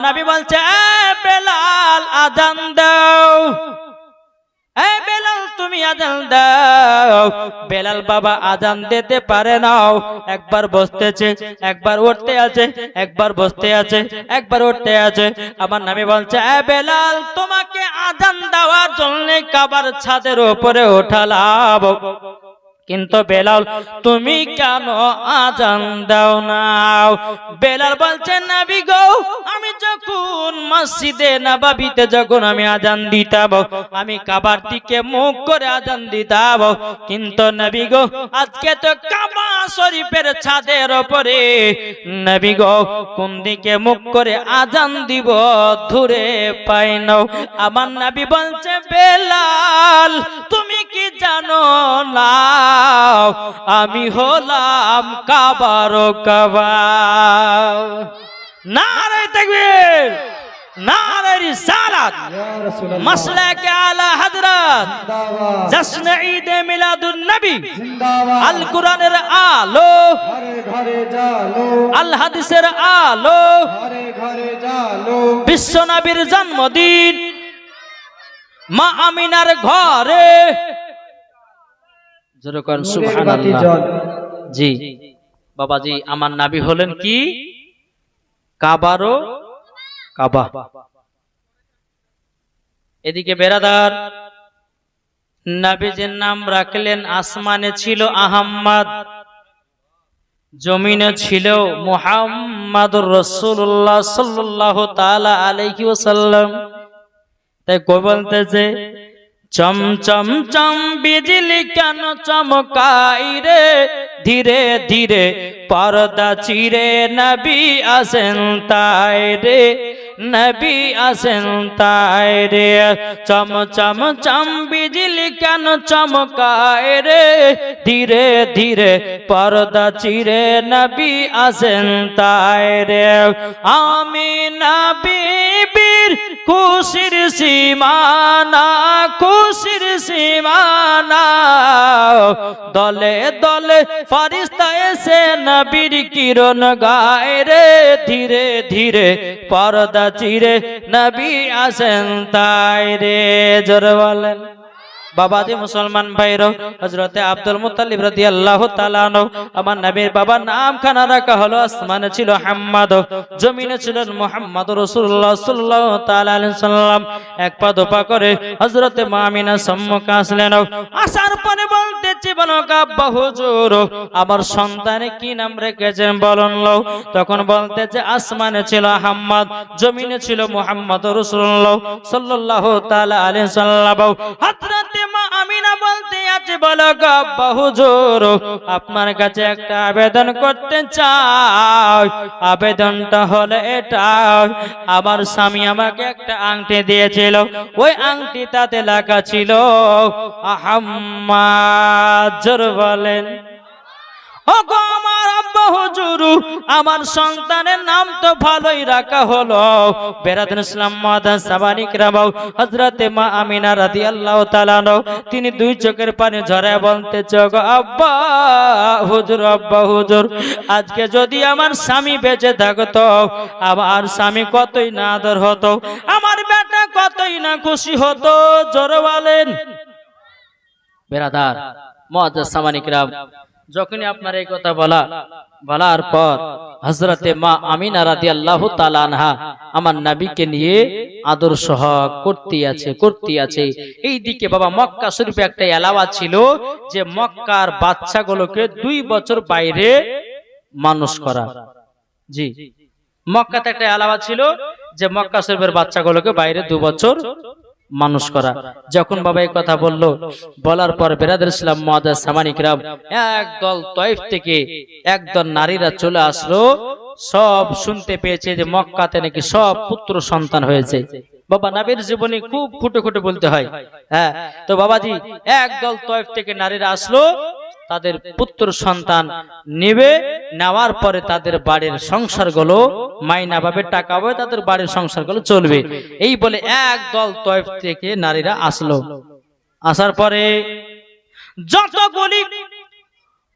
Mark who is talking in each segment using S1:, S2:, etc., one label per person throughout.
S1: নবী বলছে, এ বেলাল আযান দাও, এ বেলাল তুমি আযান দাও। বেলাল বাবা আযান দিতে পারে না, একবার বসতেছে, একবার উঠতে আছে, একবার বসতে আছে, একবার উঠতে আছে। আমার নবী বলছে, এ বেলাল তোমাকে আযান দেওয়ার জন্য কাবার ছাদের উপরে ওঠালাম, কিন্তু বেলাল তুমি কেন আযান দাও না? বেলাল বলছে, নবী গো আমি যখন মসজিদে নববীতে যখন আমি আযান দিতাম, আমি কাবার দিকে মুখ করে আযান দিতাম, কিন্তু নবী গো আজকে তো কাবা শরীফের ছাদের উপরে, নবী গো কোন দিকে মুখ করে আযান দিব ধরে পাই না। আমার নবী বলছে, বেলাল তুমি কি জানো না আমি হলাম কাবার কাবা? নারে তাকবীর, নারে রিসালাত, মাসলাকে আলা হযরত, জশ্ন ঈদ মিলাদুন নবী, আল কোরআনের আলো, আল হাদিসের আলো, বিশ্ব নবীর জন্মদিন, মা আমিনার ঘরে। সুবহানাল্লাহ। জি বাবাজি, আমার নবী হলেন কি কাবারও কাবা। এদিকে বেরাদার, নবীজির নাম রাখলেন, আসমানে ছিল আহমদ, জমিনে ছিল মুহাম্মাদুর রাসূলুল্লাহ সাল্লাল্লাহু তাআলা আলাইহি ওয়াসাল্লাম। তাই কই বলতেছে, চম চম চম বিজলি কেন চমকাই রে, ধীরে ধীরে পর্দা চিরে নবী আসেন তাই রে, নবী আসেন তাই রে। চম চম চম বিজলি কেন চমকায় রে, ধীরে ধীরে পর্দা চিরে নবী আসেন তাই রে। আমিনা বিবির খুশির সীমানা, খুশির সীমানা, দলে দলে ফেরেশতা এসে নবীর কিরণ গায় রে, ধীরে ধীরে পর্দা চিরে নবী আসেন তাই রে। জোরে বলেন। বাবাজি মুসলমান ভাইরা, হযরতে আব্দুল মুত্তালিব রাদিয়াল্লাহু তাআলা আনহু, আমার নবীর বাবার নাম খানা রাখা হলো, আসমানে ছিল আহমদ, জমিনে ছিলেন মুহাম্মদুর রাসূলুল্লাহ সাল্লাল্লাহু তাআলা আলাইহি সাল্লাম। এক পা দোপা করে হযরতে মা আমিনা সম্মুখে আসলেন। আসার পরে বলতেছি, বলো আব্বা হুজুর আমার সন্তানে কি নাম রেখেছেন বলুন। তখন বলতেছে, আসমানে ছিল আহমদ, জমিনে ছিল মুহাম্মদুর রাসূলুল্লাহ সাল্লাল্লাহু তাআলা আলাইহি সাল্লাম। হযরতে মা আমিনা বলতে আছে, বলো আব্বা হুজুর আপনার কাছে একটা আবেদন করতে চাই। আবেদনটা হলো এটা, আমার স্বামী আমাকে একটা আংটি দিয়েছিল, ওই আংটি তাতে লেখা ছিল আহমদ। জোরে বলেন। ওগো আমার আব্বা হুজুর, আমার সন্তানের নাম তো ভালোই রাখা হলো। বেরাদুল ইসলাম মাদান সাবানি কিরাম, হযরতে মা আমিনা রাদিয়াল্লাহু তাআলা তিনি দুই চোখের পানি ঝরায় বলতেছে, ওগো আব্বা হুজুর, আব্বা হুজুর আজকে যদি আমার স্বামী বেঁচে থাকতো, আমার স্বামী কতই না আদর হতো, আমার বেটা কতই না খুশি হতো। জোরে বলেন। বেরাদার মুআজ্জাজ সাবানি কিরাম, যখনই আপনার এই কথা বলার পর হযরতে মা আমিনা রাদিয়াল্লাহু তাআলা আনহা আমার নবীকে নিয়ে আদর সোহাগ করতে আছে। এইদিকে বাবা মক্কা শরীফে একটা এলাওয়া ছিল যে মক্কার বাচ্চাগুলোকে 2 বছর বাইরে মানুষ করা। জি, মক্কাতে একটা এলাওয়া ছিল যে মক্কা শরীফের বাচ্চাগুলোকে বাইরে 2 বছর মানুষ করা। যখন বাবা এই কথা বলার পর বেরাদুল ইসলাম মুআজ্জাজ সামানি কিরাম, একদল তায়েফ থেকে একদল নারীরা চলে আসলো, সব শুনতে পেয়েছে যে মক্কাতে নাকি সব পুত্র সন্তান হয়েছে। বাবা নবীর জীবনে খুব খুঁটে খুঁটে বলতে হয়। হ্যাঁ, তো বাবাজি একদল তায়েফ থেকে নারীরা আসলো, তাদের পুত্র সন্তান নেওয়ার পরে তাদের বাড়ির সংসারগুলো মাইনা পাবে, টাকা পাবে, তাদের বাড়ির সংসারগুলো চলবে। এই বলে একদল তায়েফ থেকে নারীরা আসলো। আসার পরে যতগুলি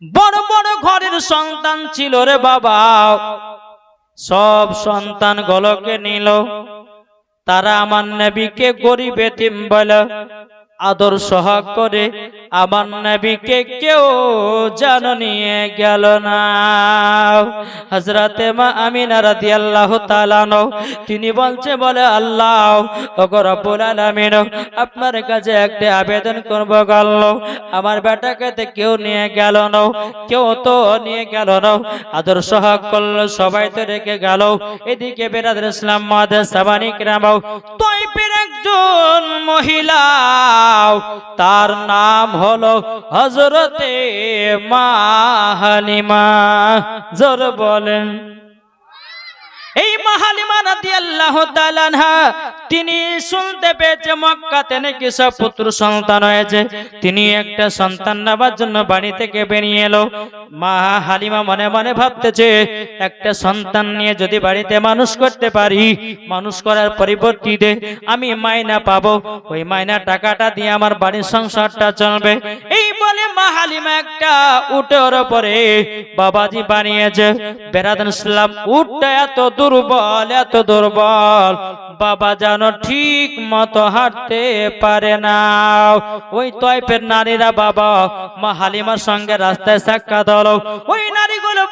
S1: বড় বড় ঘরের সন্তান ছিল রে বাবা, সব সন্তান গুলোকে নিল। তারা আমার নবীকে গরিব এতিম বলে আদর সহাগ করে আমার নবীকে কেউ যেন নিয়ে গেল না। হযরতে মা আমিনা রাদিয়াল্লাহু তাআলা তিনি বলে আল্লাহ ওগো রব্বুল আলামিন, আপনার কাছে একটা আবেদন করব গো আল্লাহ, আমার বেটাকে তো কেউ নিয়ে গেল না, কেউ তো নিয়ে গেল না, আদর সহাগ করল, সবাই তো রেখে গেল। এদিকে বেরাদর ইসলাম মাদের সাবানি কিরাম তাইফের একজন মহিলা, তার নাম হলো হযরতে মা হালিমা। জোর বলেন। এই মা হালিমা রাদিয়াল্লাহু তাআলা আনহা তিনি শুনতে পেয়েছে মক্কাতে নাকি সব পুত্র সন্তান হয়েছে। তিনি একটা সন্তান নেবার জন্য বাড়ি থেকে বেরিয়ে এলো। মা হালিমা মনে মনে ভাবতেছে, একটা সন্তান নিয়ে যদি বাড়িতে মানুষ করতে পারি, মানুষ করার পরিবর্তে আমি মাইনা পাবো, ওই মাইনা টাকাটা দিয়ে আমার বাড়ির সংসারটা চলবে। এই বলে মা হালিমা একটা উটের উপরে বাবাজি বানিয়েছে। বেরাদান ইসলাম উটটা এত দুর্বল, এত দুর্বল, বাবা যেন ঠিক মতো হাঁটতে পারে না। ওই তয়ফের নারীরা বাবা মা হালিমার সঙ্গে রাস্তায় সাক্ষাৎ হলো। ওই নারীগুলো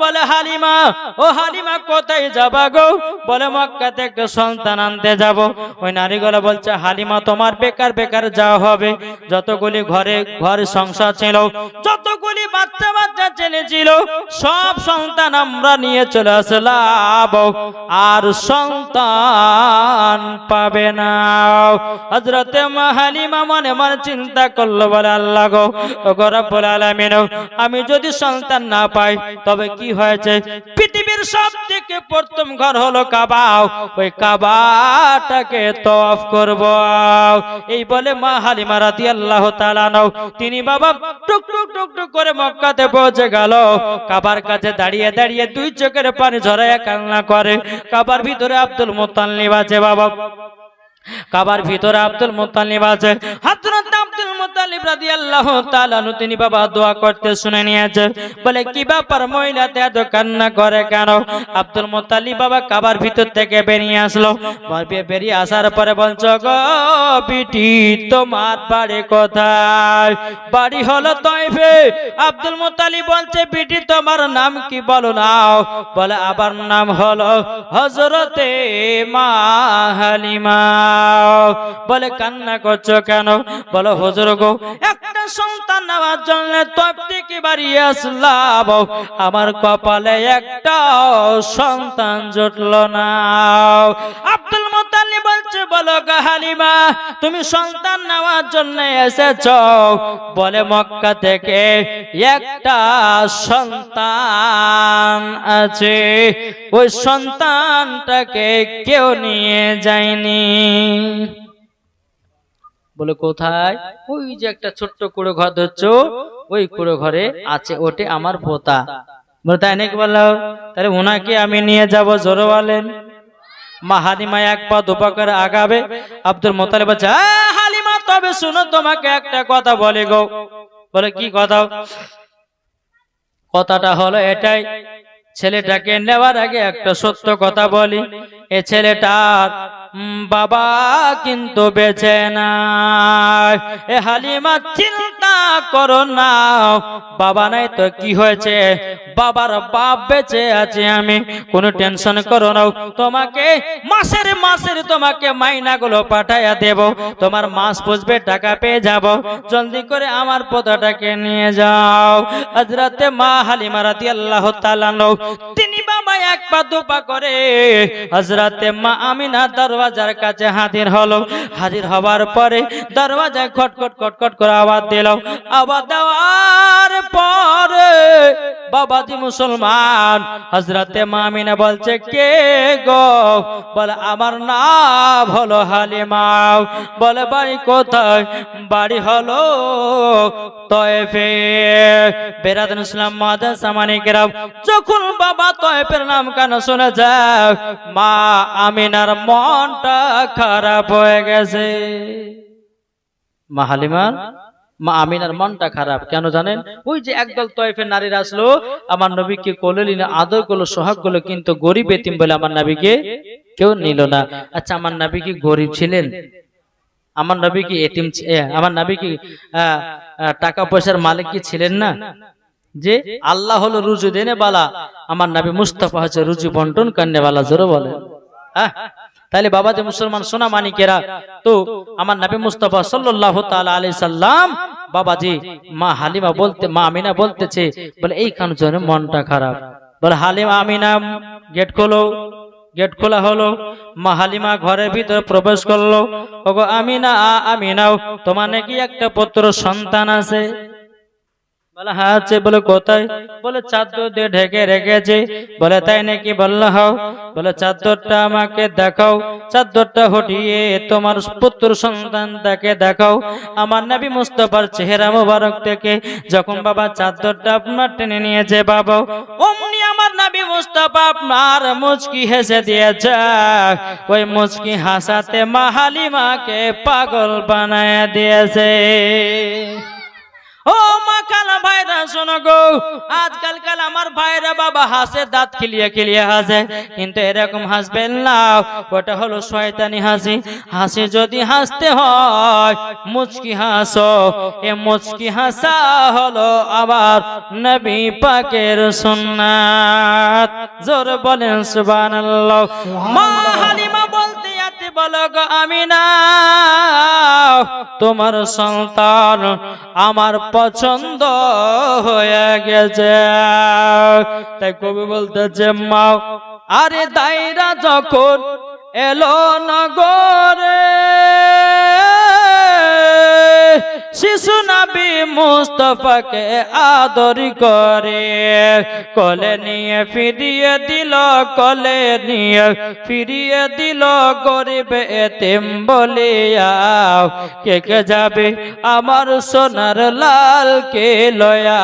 S1: বলে হালিমা, ও হালিমা কোথায় যাবা গো? বলে মক্কা থেকে সন্তান আনতে যাব। ওই নারীগুলো বলছে হালিমা তোমার বেকার বেকার যাওয়া হবে, যতগুলি ঘরে সংসার ছিল, যতগুলি বাচ্চা ছেলে ছিল, সব সন্তান আমরা নিয়ে চলে আসলাম, আর সন্তান পাবে না। হযরতে মা হালিমা মনে মনে চিন্তা করলো, বলে আল্লাহ গো রব্বুল আলামিন, আমি যদি সন্তান না পাই তবে কি হয়েছে? পৃথিবীর সবথেকে প্রথম ঘর হলো কাবা, ওই কাবাটাকে তওয়াফ করব। এই বলে মা হালিমা রাদিয়াল্লাহু তাআলা তিনি বাবা টুক টুক টুক টুক করে মক্কাতে পৌঁছে গেল। কাবার কাছে দাঁড়িয়ে দাঁড়িয়ে দুই চোখের পানি ঝরাইয়া কান্না করে। কাবার ভিতরে আব্দুল মুত্তালিব আছে বাবা, কাবার ভিতরে আব্দুল মুত্তালিব আছে। হযরত আব্দুল মুত্তালিব রাদিয়াল্লাহু তাআলা তিনি বাবা দোয়া করতে শুনে নিয়েছে। বলে কি ব্যাপার, মহিলাতে এত কান্না করে কেন? আব্দুল মুত্তালিব বাবা কাবার ভিতর থেকে বেরিয়ে আসলো। বেরিয়ে আসার পরে বলছো, গো বিটি তোমার বাড়ি কোথায়? বাড়ি হলো তয়ফে। আব্দুল মুত্তালিব বলছে, বিটি তোমার নাম কি বলো নাও? বলে আবার নাম হলো হযরতে মা হালিমা। বলে কান্না করছো কেন? বলো হুজুর গো, একটা সন্তান নেওয়ার জন্য তয়ফ থেকে বাড়ি আসলাম, আমার কপালে একটা সন্তান জুটলো না। আব্দুল মুত্তালিব বলছে, বলো গো হালিমা, তুমি সন্তান নেওয়ার জন্য এসেছো? বলে মক্কা থেকে একটা সন্তান আছে, ওই সন্তানটাকে কেউ নিয়ে যায়নি। বলে কোথায়? ওই যে একটা ছোট্ট কুড়ো ঘর ধরছো, ওই কুড়ো ঘরে আছে, ওটে আমার পোতা। বলে তাই নাকি? বললো তাহলে ওনাকে আমি নিয়ে যাব। জোরে বলেন। মা হালিমা এক পা দুপা করে আগাবে। আব্দুল মুত্তালিব বলছে, হালিমা তবে শুনো, তোমাকে একটা কথা বলে গো। বলে কি কথা? কথাটা হলো এটাই, ছেলেটাকে নেওয়ার আগে একটা সত্য কথা বলি, এ ছেলেটার বাবা কিন্তু বেঁচে নাই। এ হালিমা চিন্তা করো না, বাবা নাই তো কি হয়েছে, বাবার বাপ বেঁচে আছে, আমি কোনো টেনশন করো না। তোমাকে মাসের তোমাকে মাইনাগুলো পাঠাইয়া দেব, তোমার মাস পুষবে, টাকা পেয়ে যাব, জলদি করে আমার পোতাটাকে নিয়ে যাও। হযরতে মা হালিমা রাদিয়াল্লাহু তাআলা তিনি বাবা এক পা দুপা করে হযরতে মা আমিনা দরওয়াজার কাছে হাজির হলো। হাজির হবার পরে দরওয়াজায় খটখট খটখট করে আওয়াজ দিল। আওয়াজ দেওয়ার পরে বাবাজি মুসলমান, হযরতে মা আমিনা বলছে, কে গো? বলে আমার নাম হলো হালিমা। বলে বাড়ি কোথায়? বাড়ি হলো তয়ফে। বেরাদান ইসলাম মাদার সামানি কেরাম, যখন বাবা তয়ফের নাম কেন শুনে যায়, মা আমিনার মনটা খারাপ হয়ে গেছে। মা হালিমার মা আমিনার মনটা খারাপ কেন জানেন? ওই যে একদল তয়েফের নারীরা আসলো, আমার নবীকে কোলে নিল, আদর করলো, সোহাগ করলো, কিন্তু গরিব এতিম বলে আমার নবীকে কেউ নিল না। আচ্ছা, আমার নবী কি গরিব ছিলেন? আমার নবী কি এতিম? আমার নবী কি টাকা পয়সার মালিক কি ছিলেন না? যে আল্লাহ হলো রুজু দেনে বালা, আমার নবী মুস্তাফা হচ্ছে রুজু বন্টন করনে বালা। জোরে বলে হ্যাঁ। তাহলে বাবা যে মুসলমান সোনা মানিকেরা, তো আমার নবী মুস্তাফা সাল্লাল্লাহু তাআলা আলাইহি সাল্লাম বাবাজি মা হালিমা বলতে, মা আমিনা বলতেছে, বলে এই কারণে জন্য মনটা খারাপ। বলে হালিমা আমিনা গেট খোলো। গেট খোলা হলো, মা হালিমা ঘরের ভিতরে প্রবেশ করলো। ওগো আমিনা, আমিনাও তোমার নাকি একটা পুত্র সন্তান আছে? বলে হ্যাঁ আছে। বলে কোথায়? বলে চাদর দিয়ে ঢেকে রেখেছে। বলে তাই নাকি? বলল হও। বলে চাদরটা আমাকে দেখাও। চাদরটা হটিয়ে তোমার পুত্র সন্তানটাকে দেখাও। আমার নবী মুস্তাফার চেহারা মোবারক থেকে যখন বাবা চাদরটা আপনার টেনে নিয়েছে বাবা, অমনি আমার নবী মুস্তাফা আপনার মুচকি হেসে দিয়েছে। ওই মুচকি হাসাতে মা হালিমাকে পাগল বানায় দিয়েছে। ও মা কালা ভাইরা শোনো গো, আজকাল আমার ভাইরা বাবা হাসে, দাঁত খিলিয়ে খিলিয়ে হাসে, কিন্তু এরকম হাসবেন না, ওটা হলো শয়তানি হাসি। হাসি যদি হাসতে হয় মুচকি হাসো। এ মুচকি হাসা হলো আবার নবী পাকের সুন্নাত। জোরে বলেন সুবহানাল্লাহ। মা হালিমা বলতে আতে বলো গো আমিনা, তোমার সন্তান আমার পছন্দ হয়ে গেছে। তাই কবি বলতেছে মা, আরে দাইরা যখন এলো নগরে, শিশু নবী মুস্তাফাকে আদর করে, কোলে নিয়ে ফিরিয়ে দিল, কোলে নিয়ে ফিরিয়ে দিল গরিব এতিম বলিয়া। কে কে যাবে আমার সোনার লাল কে লয়া?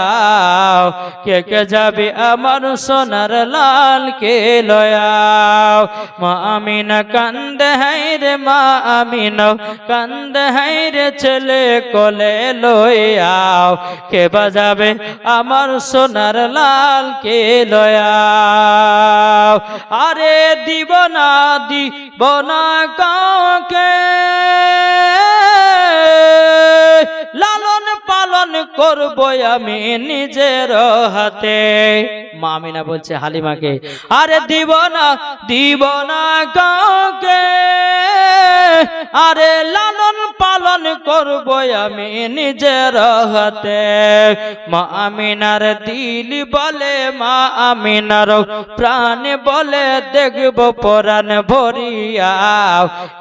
S1: কে কে যাবে আমার সোনার লাল কে লয়া? মা আমিনা কান্দে হায়রে, মা আমিনা কান্দে হায়রে, ছেলে কোলে লয়াও। কে বাজাবে আমার সোনার লাল কে লয়াও? আরে দিব না, দিব না কাউকে, লালন পালন করব আমি নিজের হাতে। মা আমিনা বলছে হালিমাকে, আরে দিব না কাউকে, আরে লালন পালন করব আমি নিজের হাতে। মা আমিনার দিল বলে, মা আমিনার প্রাণ বলে, দেখব পরাণ ভরিয়া।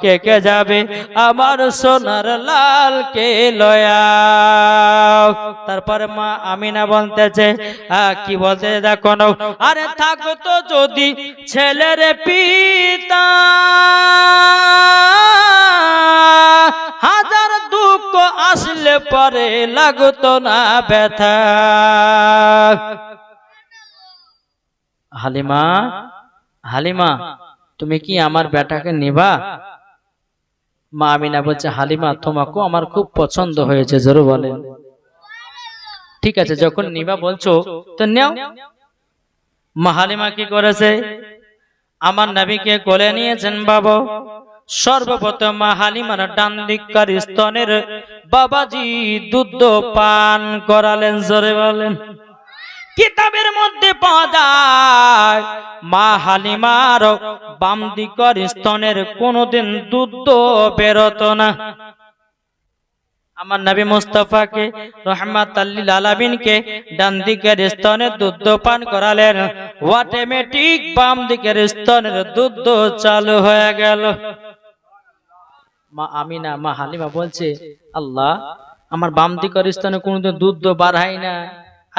S1: কে কে যাবে আমার সোনার লাল কে লয়া? তারপরে মা আমিনা বলতেছে, কি বলতে দেখো, আরে থাকতো যদি ছেলের পিতা, হাজার দুঃখ আসলে পরে লাগতো না ব্যথা। হালিমা, হালিমা তুমি কি আমার বেটাকে নিবা? মা আমিনা বলছে, হালিমা তোমাকেও আমার খুব পছন্দ হয়েছে। জোরে বলেন ঠিক আছে, যখন নিবা বলছো তো নেও। মা হালিমা কি করেছে? আমার নবীকে কোলে নিয়েছেন বাবা। সর্বপ্রথম মা হালিমার ডান দিককার স্তনের বাবাজি দুধ পান করালেন। জোরে বলেন। কিতাবের মধ্যে পাওয়া যায় মা হালিমার বাম দিককার স্তনের কোনোদিন দুধ বেরোতো না। আমার নবী মুস্তাফাকে রহমাতাল লিল আলামিনকে ডান দিকের স্তনের দুধ পান করালেন, অটোমেটিক বাম দিকের স্তনের দুধ চালু হয়ে গেল। মা আমিনা, মা হালিমা বলছে, আল্লাহ আমার বাম দিকের স্তনে কোনোদিন দুধ বাড়াই না,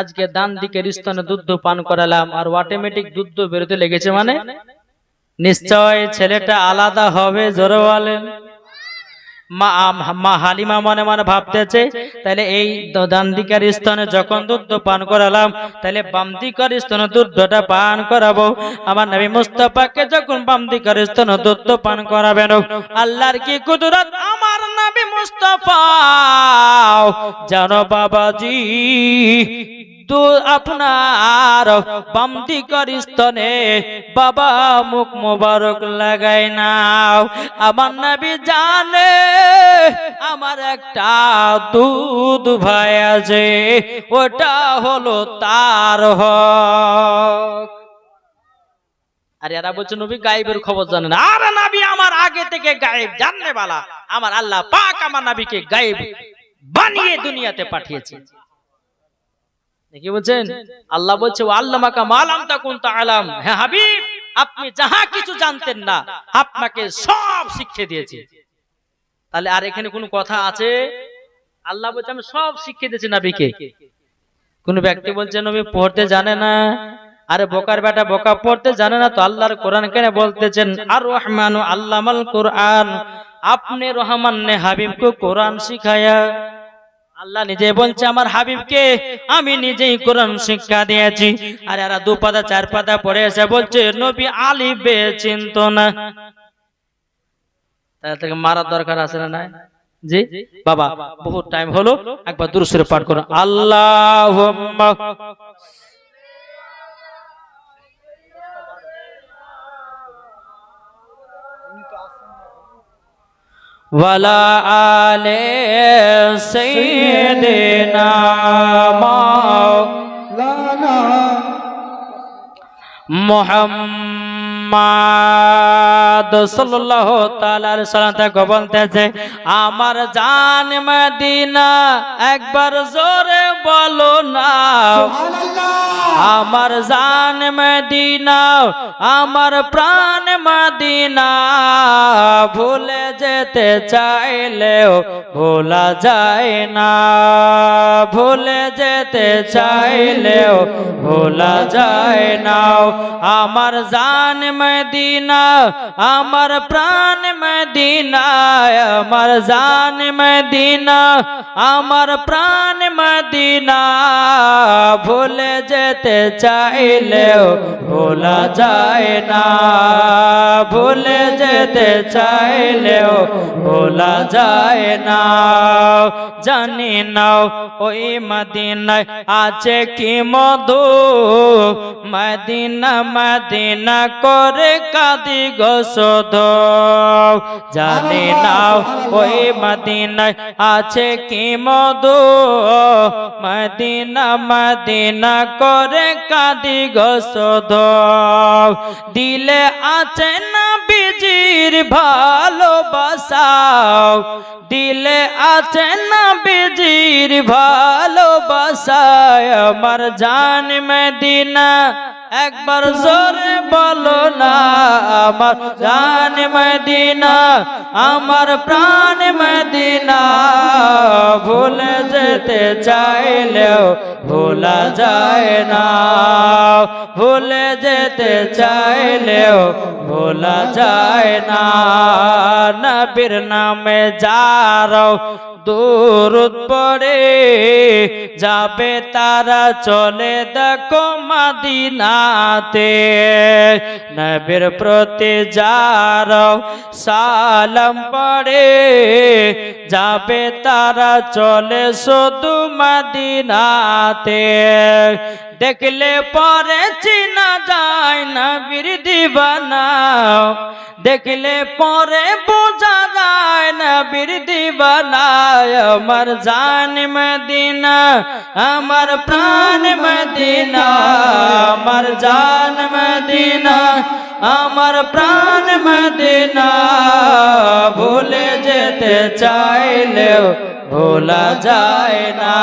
S1: আজকে ডান দিকের স্তনে দুধ পান করালাম আর অটোমেটিক দুধ বেরোতে লেগেছে, মানে নিশ্চয় ছেলেটা আলাদা হবে। জোরে বলেন। মা হালিমা মনে মনে ভাবতেছে, তাহলে এই ডান দিকের স্তনে যখন দুধ পান করালাম, তাহলে বাম দিকের স্তনে দুধটা পান করাবো। আমার নবী মুস্তাফাকে যখন বাম দিকের স্তনে দুধ পান করাবেন, আল্লাহর কি কুদরত আমার না নবী মুস্তাফা যেন বাবাজি আপনার বাম দিকের স্তনে বাবা মুখ মোবারক লাগাই নাও। আমার নবী জানে আমার একটা দুধ ভাই আছে, ওটা হলো তার হক। আর এরা বলছে নবী গায়েবের খবর জানে না। আরে নবী আমার আগে থেকে গায়েব জানলে বালা, আমার আল্লাহ পাক আমার নবীকে গায়েব বানিয়ে দুনিয়াতে পাঠিয়েছে। কি বলছেন? আল্লাহ বলছে ও আল্লামাকা মা লাম তাকুন তাআলাম, হে হাবিব আপনি যাহা কিছু জানতেন না আপনাকে সব শিক্ষা দিয়েছি। তাহলে আর এখানে কোনো কথা আছে? আল্লাহ বলছে আমি সব শিক্ষা দিয়েছি নবীকে। কোন ব্যক্তি বলছে নবী পড়তে জানে না, আরে বোকার বেটা বোকা, পড়তে জানে না তো আল্লাহর কোরআন কেন বলতেছেন আর রহমানু আল্লামাল কোরআন, আপনি রহমান ने হাবিব को কোরআন শিখায়া। আল্লাহ নিজে বলছে আমার হাবিবকে আমি নিজেই কোরআন শিক্ষা দিয়েছি। আর এরা দু পাতা চার পাতা পড়ে এসে বলছে নবী আলিফ বে চিনতো না। তাদেরকে মারার দরকার আছে না নাই? জি বাবা বহুত টাইম হলো, একবার দুরূদ শরীফ পাঠ করুন। আল্লাহুম্মা ওয়ালা আলে সাইয়্যিদিনা মাওলানা মুহাম্মদ সাল্লাল্লাহু তাআলা আলাইহি সাল্লাম তাকে বলতেছে আমার জান মদিনা, একবার জোরে বলো না সুবহানাল্লাহ। আমার জান মদিনা, আমার প্রাণ মদিনা, ভুলে যেতে চাইলেও ভোলা যায় না, ভুলে যেতে চাইলেও ভোলা যায় না। আমার জান মদিনা, আমার প্রাণ মদিনা, আমার জান মদিনা, আমার প্রাণ মদিনা, ভুলে যেতে চাইলেও ভোলা যায় না, ভুলে যেতে চাইলেও ভোলা যায় না। জানি নাও ওই মদিনায় আছে কি মধু, মদিনা মদিনা করে কাঁদি গো শুধু। জানি নাও ওই মদিনায় আছে কি মধু, মদিনা মদিনা করে কাঁদি গো শুধু। দিলে আছে না বিজির ভালোবাসা, দিলে আছে না বিজির ভালোবাসা। আমার জান মদিনা, একবার জোরে বলো না আমার জান মদিনা, আমার প্রাণ মদিনা, ভুলে যেতে চাইলেও ভোলা যায় না, ভুলে যেতে চাইলেও ভোলা যায় না। নবীর নামে যারও দুরূদ পড়ে যাবে তারা চলে দেখো মদিনাতে। নবীর প্রতি যারও সালাম পড়ে যাবে তারা চলে শুধু মদিনাতে। দেখলে পরে চিনা যায় নবীর দিবানা, দেখলে পরে বোঝা যায় নবীর দিবানা। আমার জান মদিনা, আমার প্রাণ মদিনা, আমার জান মদিনা, আমার প্রাণ মদিনা, ভুলে যেতে চাইলেও ভোলা যায় না।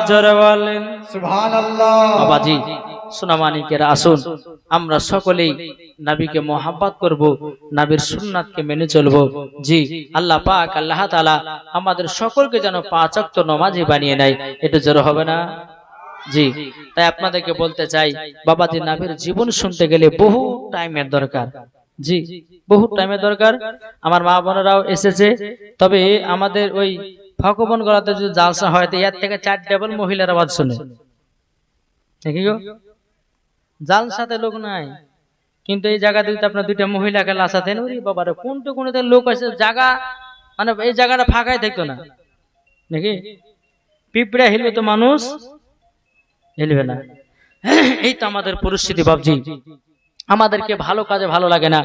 S1: জোরে বলেন সুবহানাল্লাহ। বাবাজি সোনামানিকেরা আসুন আমরা সকলেই নবীকে মোহাব্বত করব, নবীর সুন্নাতকে মেনে চলব। জি আল্লাহ পাক আল্লাহ তাআলা আমাদের সকলকে যেন 5 ওয়াক্ত নামাজি বানিয়ে নেয়। এটা জোরে হবে না? জি তাই আপনাদেরকে বলতে চাই বাবাজি নবীর জীবন শুনতে গেলে বহু টাইমের দরকার। জি বহু টাইমের দরকার। আমার মা বোনেরাও এসেছে, তবে আমাদের ওই ভগবান গলাতে যদি জালসা হয় তো এর থেকে 4 ডাবল মহিলার আওয়াজ শুনে। দেখি গো জালসাতে লোক নাই, কিন্তু এই জায়গাতে যদি আপনার 2টা মহিলাকে লাসাতেন, ওরে বাবারে কোনটা কোনটা লোক আছে, জায়গা মানে এই জায়গাটা ফাঁকাই থাকতো না নাকি? পিঁপড়ে হিলবে তো মানুষ হিলবে না। এই তো আমাদের পরিস্থিতি বাবজি। আমাদেরকে ভালো কাজে ভালো লাগে না,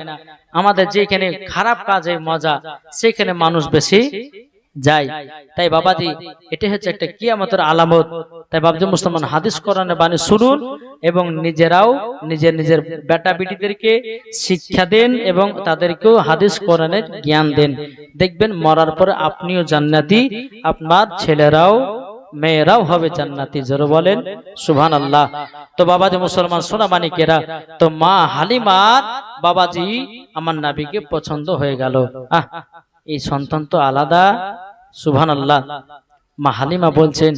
S1: আমাদের যেখানে খারাপ কাজে মজা সেখানে মানুষ বেশি যায়। তাই বাবাজি এটা হচ্ছে একটা কিয়ামতের আলামত। তাই বাবজি মুসলমান হাদিস কোরআনের বাণী শুনুন এবং নিজেরাও নিজের নিজের বেটা বেটিদেরকে শিক্ষা দেন এবং তাদেরকেও হাদিস কোরআনের জ্ঞান দেন। দেখবেন মরার পরে আপনিও জান্নাতি, আপনার ছেলেরাও মেয়েরাও হবে জান্নাতি। জোরে বলেন সুবহানাল্লাহ। তো বাবাজি মুসলমান সোনা মানিকেরা, তো মা হালিমার বাবাজি আমার নবীকে পছন্দ হয়ে গেল। এই সন্তান তো আলাদা। সুবহানাল্লাহ। মা হালিমা বলছেন,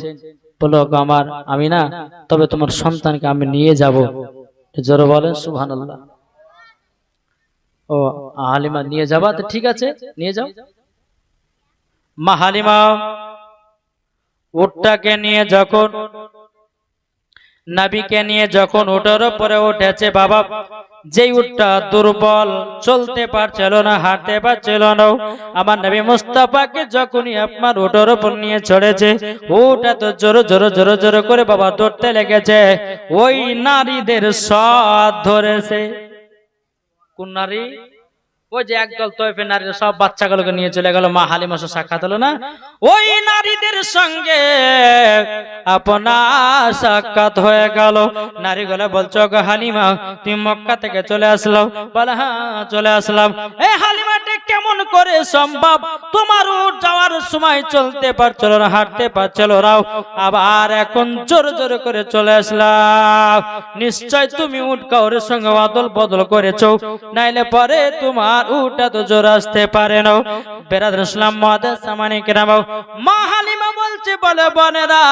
S1: বলো আমার আমি না, তবে তোমার সন্তানকে আমি নিয়ে যাব। জোরে বলেন সুবহানাল্লাহ। ও হালিমা নিয়ে যাবা, তো ঠিক আছে নিয়ে যাও। মা হালিমা উটটাকে নিয়ে যখন নবীকে নিয়ে যখন উটের উপরে উঠেছে, বাবা যেই উটটা দুর্বল, চলতে পারছিল না, হাঁটতে পারছিল না, আমার নবী মুস্তাফাকে যখনই আপনার উটের উপর নিয়ে চড়েছে, উট এত জোরে জোরে জোরে জোরে করে বাবা দৌড়তে লেগেছে। ওই নারীদের সব ধরেছে। কোন নারী? ওই যে একদল তয়ফের নারীরা সব বাচ্চাগুলোকে নিয়ে চলে গেল, মা হালিমার সাথে সাক্ষাৎ হলো না, ওই নারীদের সঙ্গে আপনার সাক্ষাৎ হয়ে গেল। নারীগুলো বলছো, গো হালিমা তুমি মক্কা থেকে চলে আসলো? বলে হ্যাঁ চলে আসলাম। এই হালিমাটা কেমন করে সম্ভব? তোমার উট যাওয়ার সময় চলতে পারছিল না, হাঁটতে পারছিল না, আবার এখন জোরে জোরে করে চলে আসলাম। নিশ্চয় তুমি উট কাউরের সঙ্গে অদল বদল করেছো, নাইলে পরে তোমার উটা তো জোর আসতে পারে না। বেরাদর ইসলাম মুআদ্দাস সামানি কেরাম, মা হালিমা বলছে, বলে বোনেরা,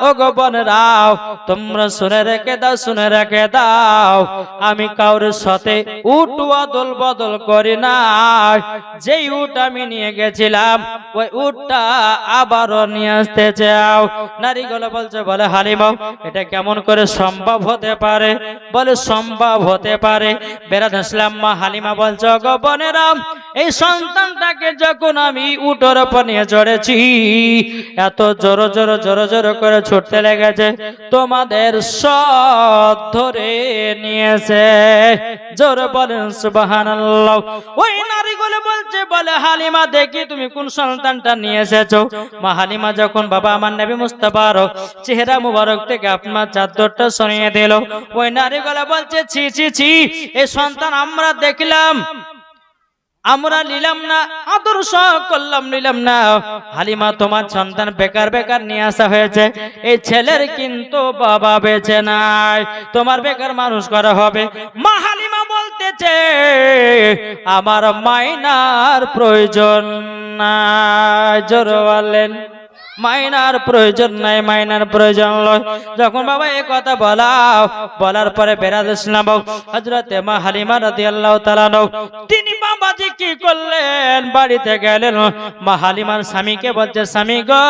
S1: ও গো বোনেরা, তোমরা শুনে রেখে দাও, শুনে রেখে দাও, আমি কাউরের সাথে উট অদল বদল করি না। যেই উট আমি নিয়ে গেছিলাম ওই উটটা আবারও নিয়ে আসতে চাও। নারীগুলো বলছে, বলে হালিমা এটা কেমন করে সম্ভব হতে পারে? বলে সম্ভব হতে পারে। বেরাদর ইসলাম মা হালিমা বলছে, গো বোনেরা, এই সন্তানটাকে যখন আমি উটের উপর নিয়ে চড়েছি, এত জোর জোর জোর জোর করে ছুটতে লেগেছে, তোমাদের সব ধরে নিয়েছে। জোরে বলেন সুবহানাল্লাহ। ওই নারীগুলো বলছে, বলে হালিমা দেখি তুমি কোন সন্তানটা নিয়ে এসেছো। মা হালিমা যখন বাবা আমার নবী মুস্তাফার চেহারা মুবারক থেকে আপনার চাদরটা সরিয়ে দিল, ওই নারীগুলো বলছে, ছি ছি ছি, এই সন্তান আমরা দেখলাম, আমরা নিলাম না, আদর্শ করলাম, নিলাম না। হালিমা তোমার সন্তান বেকার বেকার নিয়ে আসা হয়েছে, এই ছেলের কিন্তু বাবা বেঁচে নাই, তোমার বেকার মানুষ করা হবে। মা হালিমা বলতেছে, আমার মাইনার প্রয়োজন নাই। জোরে বলেন মাইনার প্রয়োজন নাই, মাইনার প্রয়োজন লয়। যখন বাবা এই কথা বলার পরে বেরাদ ইসলাম হযরতে মা হালিমা রাদিয়াল্লাহু তাআলা তিনি বাবাজি কি করলেন, বাড়িতে গেলেন, মা হালিমার স্বামীকে বলছে, স্বামী গো,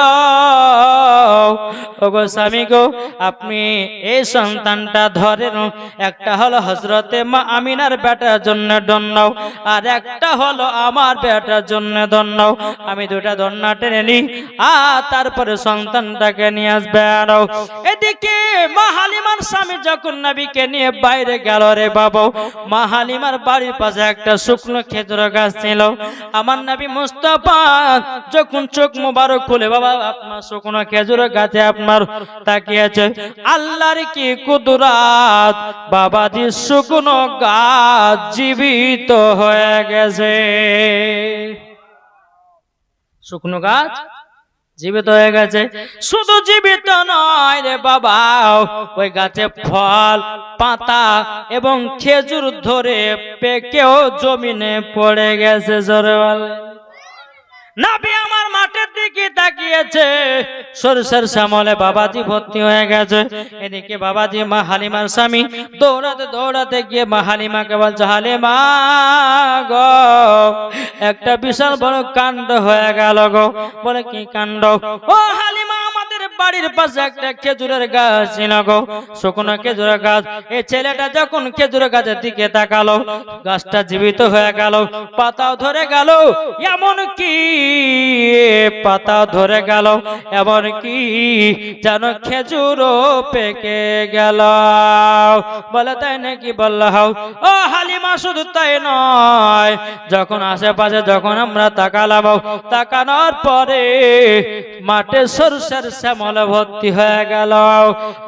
S1: ওগো স্বামী গো, আপনি এই সন্তানটা ধরেন, একটা হলো হযরতে মা আমিনার বেটার জন্য দন্নাও, আর একটা হলো আমার বেটার জন্য দন্নাও। আমি দুটা দন্না টেনে নিই, আর তারপরে সন্তানটাকে নিয়ে আসবেন। এদিকে মা হালিমার স্বামী যখন নবীকে নিয়ে বাইরে গেল, রে বাবা, মা হালিমার বাড়ির পাশে একটা শুকনো খেজুর গাছ ছিল। আমার নবী মুস্তাফা যখন চোখ মুবারক খুলে বাবা আপনার শুকনো খেজুর গাছে আপনার তাকিয়েছে, আল্লাহর কি কুদরত, বাবাজি শুকনো গাছ জীবিত হয়ে গেছে। শুকনো গাছ জীবিত হয়ে গেছে। শুধু জীবিত নয় রে বাবা, ওই গাছে ফল, পাতা এবং খেজুর ধরে পেকেও জমিনে পড়ে গেছে। জোরে বলে নবী আমার মাঠের দিকে তাকিয়েছে, সরষের শ্যামলে বাবাজি ভর্তি হয়ে গেছে। এদিকে বাবাজি মা হালিমার স্বামী দৌড়াতে দৌড়াতে গিয়ে মা হালিমাকে বলছে, হালিমা গো, একটা বিশাল বড় কাণ্ড হয়ে গেল গো। বলে কি কাণ্ড? ও হালিমা, আমাদের বাড়ির পাশে একটা খেজুরের গাছ ছিল গো, শুকনো খেজুরের গাছ। এই ছেলেটা যখন খেজুরের গাছের দিকে তাকালো, গাছটা জীবিত হয়ে গেল, পাতাও ধরে গেল, এমন কি পাতা ধরে গেল, এমন কি যেন খেজুরও পেকে গেল। বলে তাই নাকি? বলল হাও। ও হালিমা, শুধু তাই নয়, যখন আশেপাশে যখন আমরা তাকালাম, তাকানোর পরে মাঠে সরষের শ্যামলে ভর্তি হয়ে গেল।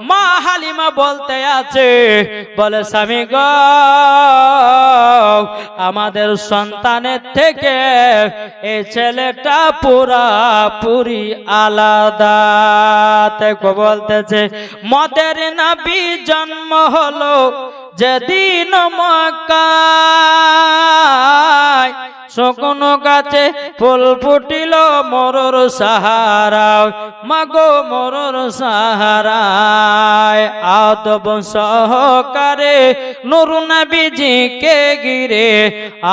S1: মা হালিমা বলতে আছে, বলে স্বামী গো, আমাদের সন্তানের থেকে এই ছেলেটা পুরাপুরি আলাদা। দেখো বলতেছে, মদের নবী জন্ম হলো যেদিন মক্কায়, শুকনো গাছে ফুল ফুটিল মরুর সাহারায়, মাগো মরুর সাহারায়। আদব সহকারে নূর নবীজিকে ঘিরে,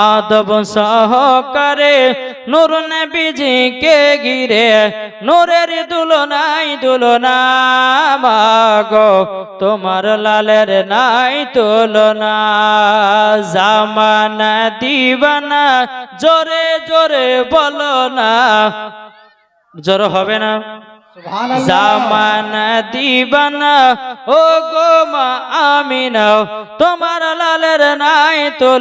S1: আদব সহকারে নূর নবীজিকে ঘিরে, নূরের দুলনাই দুলনা, মাগো তোমার লালের নাই তুলনা। জামানা দিবানা, জোরে জোরে বলো না, জোরে হবে না? জামানা দিবানা, ও গো মা আমিনা, তোমার লালের নাই তুলনা।